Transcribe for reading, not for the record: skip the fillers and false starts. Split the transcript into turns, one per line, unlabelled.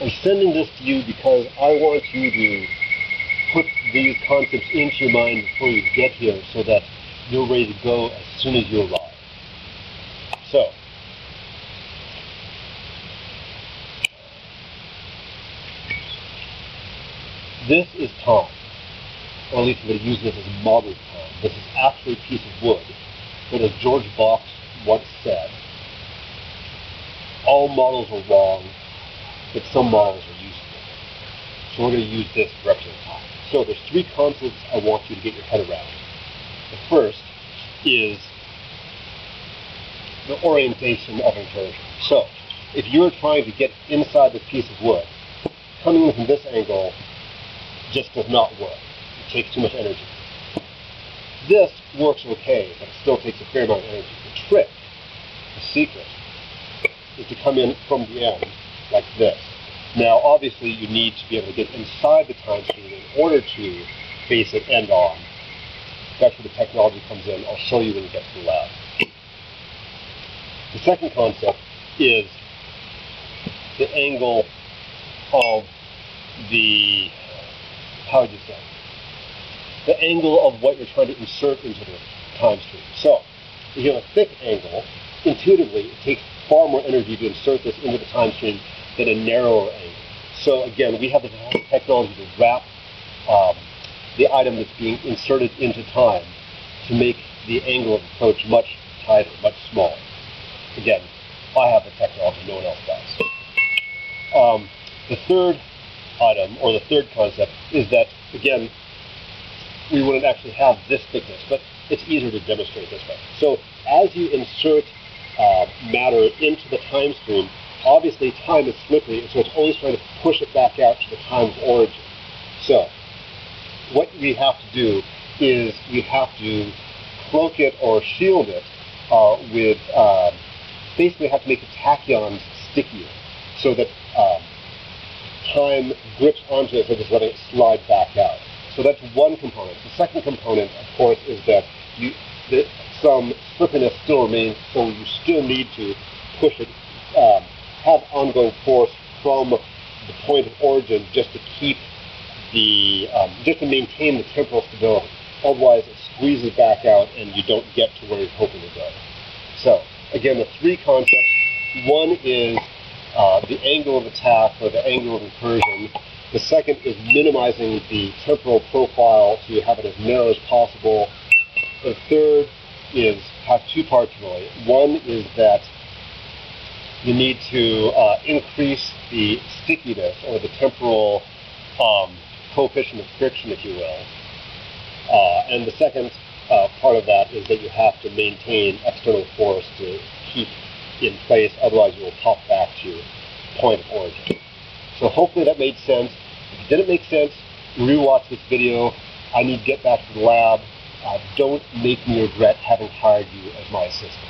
I'm sending this to you because I want you to put these concepts into your mind before you get here so that you're ready to go as soon as you arrive. So, this is time, or at least I'm going to use this as modern time. This is actually a piece of wood, but as George Box once said, all models are wrong, but some models are useful. So we're going to use this to represent time. So there's three concepts I want you to get your head around. The first is the orientation of incursion. So if you're trying to get inside this piece of wood, coming in from this angle just does not work. It takes too much energy. This works okay, but it still takes a fair amount of energy. The trick, the secret, is to come in from the end like this. Now, obviously, you need to be able to get inside the time stream in order to face it end on. That's where the technology comes in. I'll show you when you get to the lab. The second concept is the angle of the, how would you say, the angle of what you're trying to insert into the time stream. So, if you have a thick angle, intuitively, it takes far more energy to insert this into the time stream than a narrower angle. So again, we have the technology to wrap the item that's being inserted into time to make the angle of approach much tighter, much smaller. Again, I have the technology, no one else does. The third item, or the third concept, is that, again, we wouldn't actually have this thickness, but it's easier to demonstrate this way. So as you insert matter into the time stream, obviously time is slippery, so it's always trying to push it back out to the time of origin. So what we have to do is we have to cloak it or shield it with, basically have to make the tachyons stickier so that time grips onto it, so just letting it slide back out. So that's one component. The second component, of course, is that some slippiness still remains, so you still need to push it, have ongoing force from the point of origin just to keep the, just to maintain the temporal stability. Otherwise, it squeezes back out and you don't get to where you're hoping to go. So, again, the three concepts. One is the angle of attack, or the angle of incursion. The second is minimizing the temporal profile to have it as narrow as possible. The third has two parts really. One is that you need to increase the stickiness, or the temporal coefficient of friction, if you will. And the second part of that is that you have to maintain external force to keep in place, otherwise you will pop back to point of origin. So hopefully that made sense. If it didn't make sense, rewatch this video. I need to get back to the lab. Don't make me regret having hired you as my assistant.